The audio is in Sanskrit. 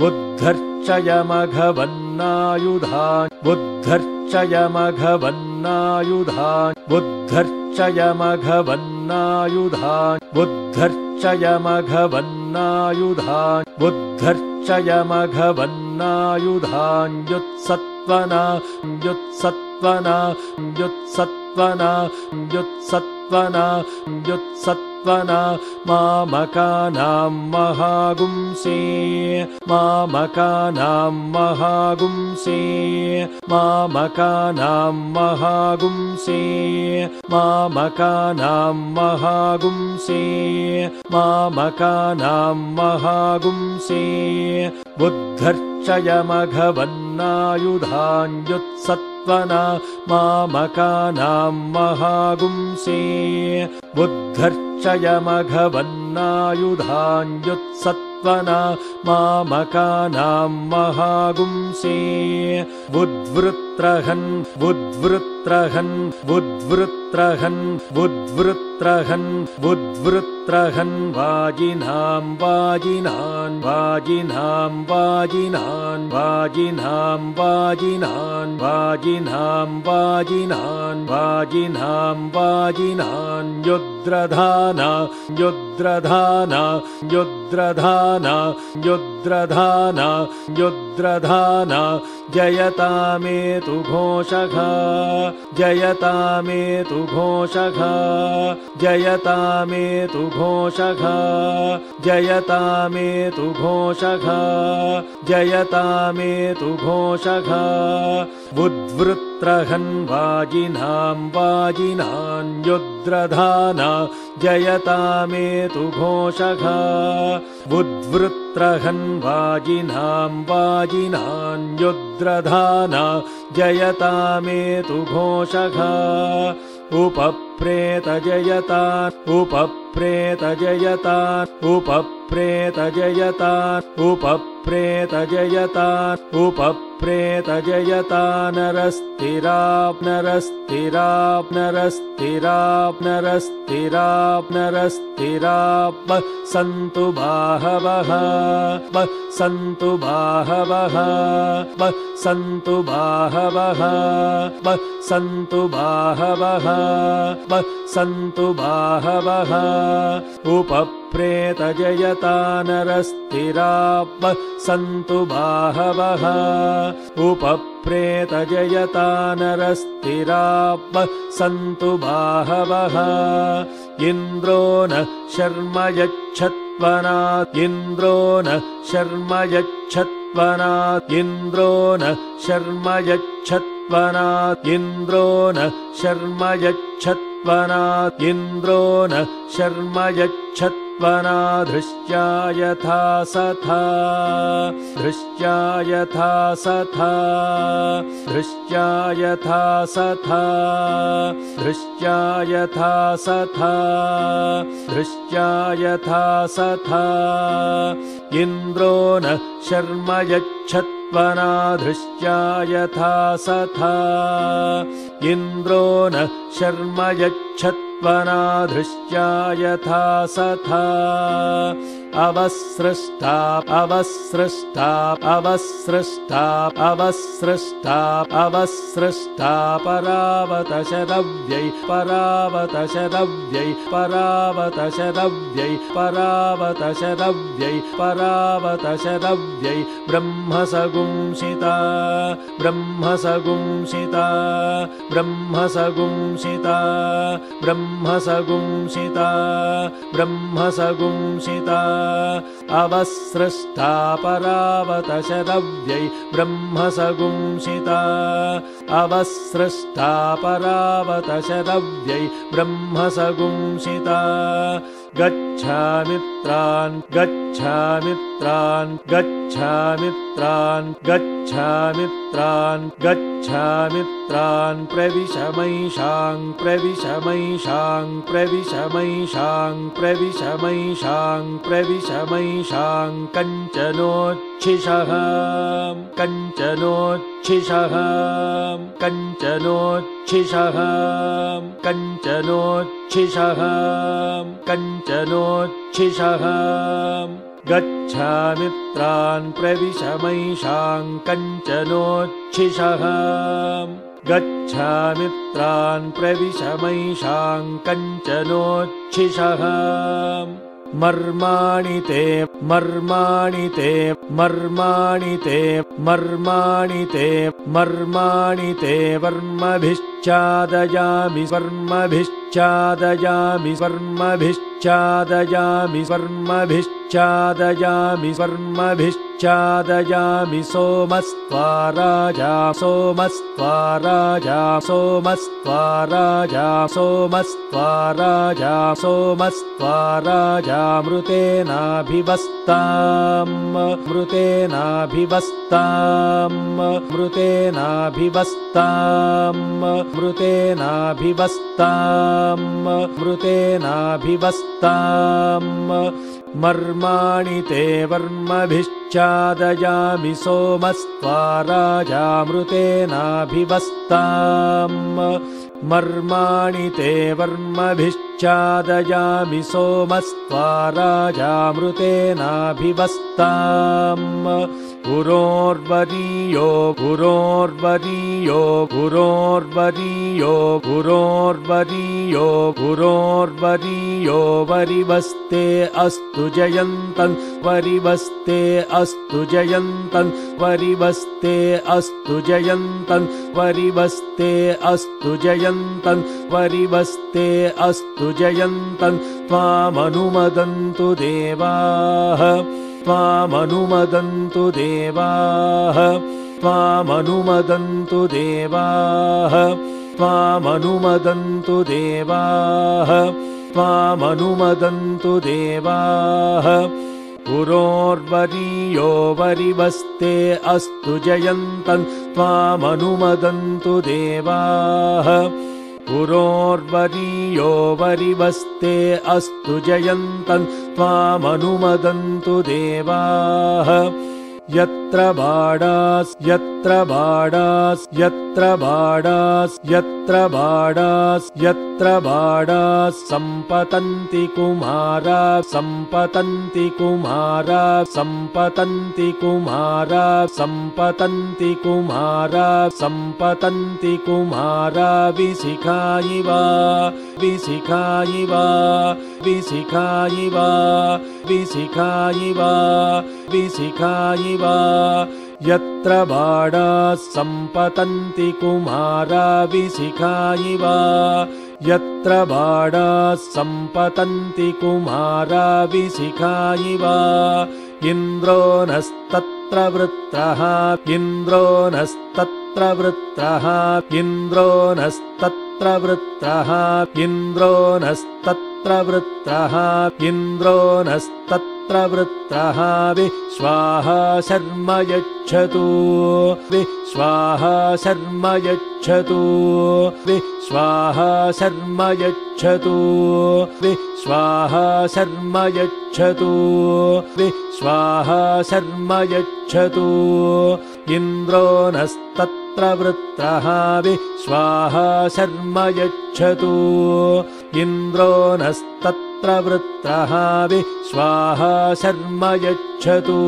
बुद्धर्चयमघवन्नायुधान् बुद्धर्चयमघवन्नायुधान् बुद्धर्चयमघवन्नायुधान् बुद्धर्चयमघवन्नायुधान् बुद्धर्चयमघवन्नायुधान् युत्सत्वना युत्सत्वना युत्सत्वना युत्सत्वना युत्सत्वना मामकानां महागुंसे मामकानां महागुंसे मामकानां महागुंसे मामकानां महागुंसे मामकानां महागुंसे बुद्धर्चयमघवन्नायुधान् युत्सत्वना मामकानां महागुंसे बुद्धर्चयमघवन्नायुधान् युत्सत्वना मामकानां महागुंसे बुद्वृत्रहन् बुद्वृत्रहन् बुद्वृत्रहन् बुद्वृत्रहन् बुद्वृत्रहन् वाजिनां वाजिनान् वाजिनां वाजिनान् वाजिनां वाजिनान् वाजिनां वाजिनान् वाजिनां वाजिनान् युद्रधाना युद्रधाना युद्रधाना युद्रधाना युद्रधाना जयतामेतु घोषः जयतामेतु घोषः जयतामेतु घोषः जयतामेतु घोषः जयतामेतु घोषः बुद्वृत्रहन् वाजिनां वाजिनान् युद्रधाना जयतामेतु घोषः बुद्वृत्रहन् वाजिनां वाजिनान् युद्रधाना जयतामेतु घोषः उपप्रेतजयतान् उपप्रेतजयतान् उपप्रेतजयतान् उपप्रेतजयतान् उपप्रेतजयतान् नरस्थिराप् नरस्थिराप् नरस्थिराप् नरस्थिराप् नरस्थिराप् सन्तु बाहवः सन्तु बाहवः सन्तु बाहवः सन्तु बाहवः सन्तु बाहवः उपप्रेतजयतान् नरस्थिराप् सन्तु बाहवः उपप्रेतजयतान् नरस्थिराप् सन्तु बाहवः इन्द्रो न शर्म यच्छत्वनात् इन्द्रो न शर्म यच्छत्वनात् इन्द्रो न शर्म यच्छत्वनात् इन्द्रो न शर्म यच्छत्वनात् इन्द्रो न शर्म यच्छत्वनात् धृष्ट्या यथा सथा धृष्ट्या यथा सथा धृष्ट्या यथा सथा धृष्ट्या यथा सथा धृष्ट्या यथा सथा इन्द्रो न शर्म यच्छत्वनात् धृष्ट्या यथा सथा इन्द्रो न शर्म यच्छत्वनात् धृष्ट्या यथा सथा अवसृष्टा अवसृष्टा अवसृष्टा अवसृष्टा अवसृष्टा परावतशरव्यै परावतशरव्यै परावतशरव्यै परावतशरव्यै परावतशरव्यै ब्रह्मसगुंसिता ब्रह्मसगुंसिता ब्रह्मसगुंसिता ब्रह्मसगुंसिता ब्रह्मसगुंसिता अवसृष्टा परावतशरव्यै ब्रह्मसगुंसिता अवसृष्टा परावतशरव्यै ब्रह्मसगुंसिता गच्छामित्रान् गच्छामित्रान् गच्छामित्रान् गच्छामित्रान् गच्छामित्रान् प्रविशमैषां प्रविशमैषां प्रविशमैषां प्रविशमैषां प्रविशमैषां कञ्चनोच्छिषः कञ्चनोच्छिषः कञ्चनोच्छिषः कञ्चनोच्छिषः कञ्चनोच्छिषः गच्छामित्रान् प्रविश मयिषां कञ्चनोच्छिषः गच्छामित्रान् प्रविश मयिषां कञ्चनोच्छिषः मर्माणि ते मर्माणि ते मर्माणि ते मर्माणि ते मर्माणि ते वर्मभिश्चादयामि स्वर्मभिश्चादयामि स्वर्मभिश्चादयामि स्वर्मभिश्चादयामि स्वर्मभिश्चादयामि सोमस्त्वा राजा सोमस्त्वा राजा सोमस्त्वा राजा सोमस्त्वा राजा सोमस्त्वा राजा मृतेनाभिवस्ताम् मृतेनाभिवस्ताम् मृतेनाभिवस्ताम् मृतेनाभिवस्ताम् मृतेनाभिवस्ताम् मर्माणि ते वर्मभिश्चादयामि सोमस्त्वा राजा मृतेनाभिवस्ताम् मर्माणि ते वर्मभिश्चादयामि सोमस्त्वा राजा मृतेनाभिवस्ताम् पुरोर्वरीयो पुरोर्वरीयो पुरोर्वरीयो पुरोर्वरीयो पुरोर्वरीयो वरिवस्ते अस्तु जयन्तम् वरिवस्ते अस्तु जयन्तम् वरिवस्ते अस्तु जयन्तम् वरिवस्ते अस्तु जयन्तम् वरिवस्ते अस्तु जयन्तम् त्वामनुमदन्तु देवाः त्वामनुमदन्तु देवाः त्वामनुमदन्तु देवाः त्वामनुमदन्तु देवाः त्वामनुमदन्तु देवाः पुरोर्वरीयो वरिवस्ते अस्तु जयन्तम् त्वामनुमदन्तु देवाः पुरोर्वरीयो वरिवस्ते अस्तु जयन्तम् त्वामनुमदन्तु देवाः यत्र बाडास् यत्र बाडास् यत्र बाडास् यत्र बाडास् यत्र बाडास् सम्पतन्ति कुमारा सम्पतन्ति कुमारा सम्पतन्ति कुमारा सम्पतन्ति कुमारा सम्पतन्ति कुमारा विशिखायिवा विशिखायिवा विशिखायिवा विशिखायिवा विशिखायिवा यत्र बाडास् सम्पतन्ति कुमारा विशिखायिवा यत्र बाडास् सम्पतन्ति कुमारा विशिखायिवा इन्द्रो नस्तत्र वृत्रः इन्द्रो नस्तत्र वृत्रः इन्द्रो नस्तत्र वृत्रः इन्द्रो नस्तत्र वृत्रः इन्द्रो नस्तत्र वृत्रः विश्वाः शर्म यच्छतु विश्वाः शर्म यच्छतु विश्वाः शर्म यच्छतु विश्वाः शर्म यच्छतु विश्वाः शर्म यच्छतु इन्द्रो नस्तत्र वृत्रः विश्वाः शर्म यच्छतु इन्द्रो नस्तत्र वृत्रः विश्वाः शर्म यच्छतु।